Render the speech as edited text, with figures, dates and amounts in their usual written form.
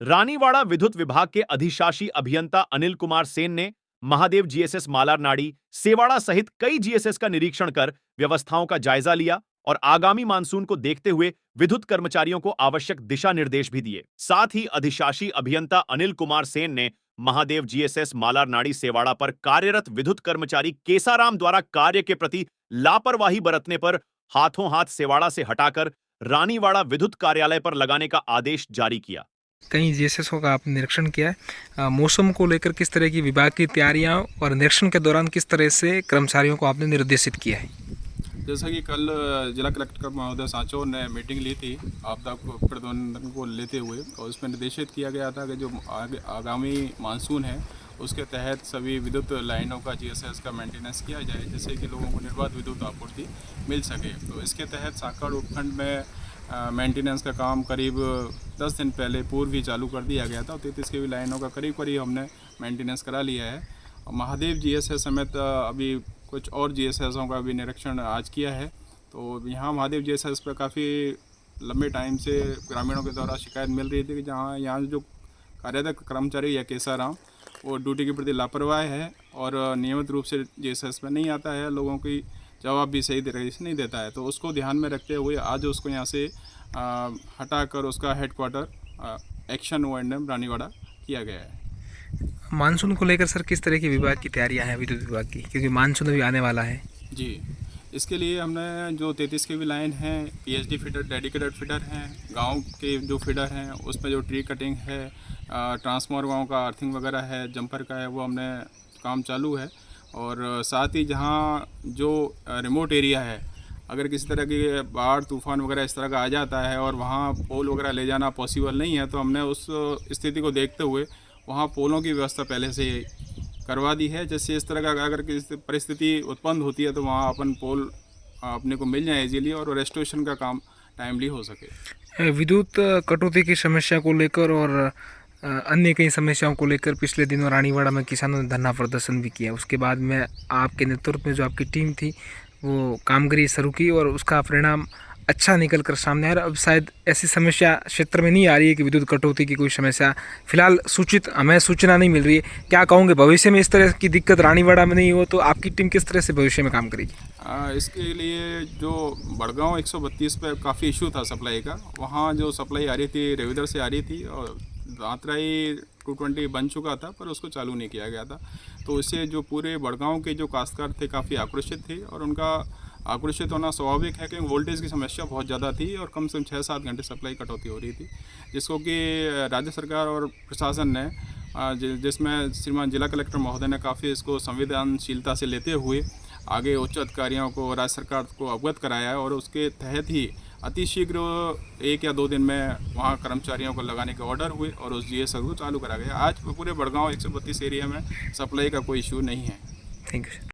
रानीवाड़ा विद्युत विभाग के अधिशासी अभियंता अनिल कुमार सेन ने महादेव जीएसएस मालारनाड़ी, सेवाड़ा सहित कई जीएसएस का निरीक्षण कर व्यवस्थाओं का जायजा लिया और आगामी मानसून को देखते हुए विद्युत कर्मचारियों को आवश्यक दिशा निर्देश भी दिए। साथ ही अधिशासी अभियंता अनिल कुमार सेन ने महादेव जीएसएस मालारनाड़ी सेवाड़ा पर कार्यरत विद्युत कर्मचारी केसाराम द्वारा कार्य के प्रति लापरवाही बरतने पर हाथों हाथ सेवाड़ा से हटाकर रानीवाड़ा विद्युत कार्यालय पर लगाने का आदेश जारी किया। कई जीएसएसओ का आपने निरीक्षण किया है। मौसम को लेकर किस तरह की विभाग की तैयारियां और निरीक्षण के दौरान किस तरह से कर्मचारियों को आपने निर्देशित किया है? जैसा कि कल जिला कलेक्टर महोदय सांचौर ने मीटिंग ली थी आपदा प्रबंधन को लेते हुए, और उसमें निर्देशित किया गया था कि जो आगामी मानसून है उसके तहत सभी विद्युत लाइनों का जीएसएस का मेंटेनेंस किया जाए, जिससे कि लोगों को निर्बाध विद्युत आपूर्ति मिल सके। तो इसके तहत साकड़ उपखंड में मेंटेनेंस का काम करीब 10 दिन पहले पूर्व ही चालू कर दिया गया था। 33 के भी लाइनों का करीब हमने मेंटेनेंस करा लिया है। और महादेव जीएसएस समेत अभी कुछ और जीएसएसों का भी निरीक्षण आज किया है। तो यहाँ महादेव जीएसएस पर काफ़ी लंबे टाइम से ग्रामीणों के द्वारा शिकायत मिल रही थी कि जहाँ यहाँ जो कार्यरत कर्मचारी या केसाराम वो ड्यूटी के प्रति लापरवाह है और नियमित रूप से जीएसएस में नहीं आता है, लोगों की जवाब भी सही तरीके से नहीं देता है। तो उसको ध्यान में रखते हुए आज उसको यहाँ से हटाकर उसका हेडक्वार्टर एक्शन O&M रानीवाड़ा किया गया है। मानसून को लेकर सर किस तरह की विभाग की तैयारियां हैं विद्युत विभाग की, क्योंकि मानसून अभी आने वाला है? जी, इसके लिए हमने जो 33 के भी लाइन हैं, पीएचडी फीडर, डेडिकेटेड फीडर हैं, गांव के जो फीडर हैं उसमें जो ट्री कटिंग है, ट्रांसफार्मर गाँव का अर्थिंग वगैरह है, जंपर का है, वो हमने काम चालू है। और साथ ही जहाँ जो रिमोट एरिया है, अगर किसी तरह की बाढ़ तूफान वगैरह इस तरह का आ जाता है और वहाँ पोल वगैरह ले जाना पॉसिबल नहीं है, तो हमने उस स्थिति को देखते हुए वहाँ पोलों की व्यवस्था पहले से करवा दी है। जैसे इस तरह का अगर किसी परिस्थिति उत्पन्न होती है तो वहाँ अपन पोल अपने को मिल जाए इजीली और रेस्टोरेशन का काम टाइमली हो सके। विद्युत कटौती की समस्या को लेकर और अन्य कई समस्याओं को लेकर पिछले दिनों रानीवाड़ा में किसानों ने धरना प्रदर्शन भी किया। उसके बाद में आपके नेतृत्व में जो आपकी टीम थी वो कामगिरी शुरू की और उसका परिणाम अच्छा निकल कर सामने आया। अब शायद ऐसी समस्या क्षेत्र में नहीं आ रही है कि विद्युत कटौती की कोई समस्या फिलहाल हमें सूचना नहीं मिल रही है। क्या कहोगे, भविष्य में इस तरह की दिक्कत रानीवाड़ा में नहीं हो तो आपकी टीम किस तरह से भविष्य में काम करेगी? इसके लिए जो बड़गांव 132 पे काफ़ी इशू था सप्लाई का, वहाँ जो सप्लाई आ रही थी रेविदर से आ रही थी और दातराई 220 बन चुका था पर उसको चालू नहीं किया गया था। तो इससे जो पूरे बड़गांव के जो काश्तकार थे काफ़ी आक्रोशित थे और उनका आक्रोशित होना स्वाभाविक है क्योंकि वोल्टेज की समस्या बहुत ज़्यादा थी और कम से कम 6-7 घंटे सप्लाई कटौती हो रही थी, जिसको कि राज्य सरकार और प्रशासन ने जिसमें श्रीमान जिला कलेक्टर महोदय ने काफ़ी इसको संवेदनशीलता से लेते हुए आगे उच्च अधिकारियों को राज्य सरकार को अवगत कराया है और उसके तहत ही अतिशीघ्र 1 या 2 दिन में वहाँ कर्मचारियों को लगाने के ऑर्डर हुए और उस जीएसएस को चालू करा गया। आज पूरे बड़गांव 132 एरिया में सप्लाई का कोई इशू नहीं है। Thank you.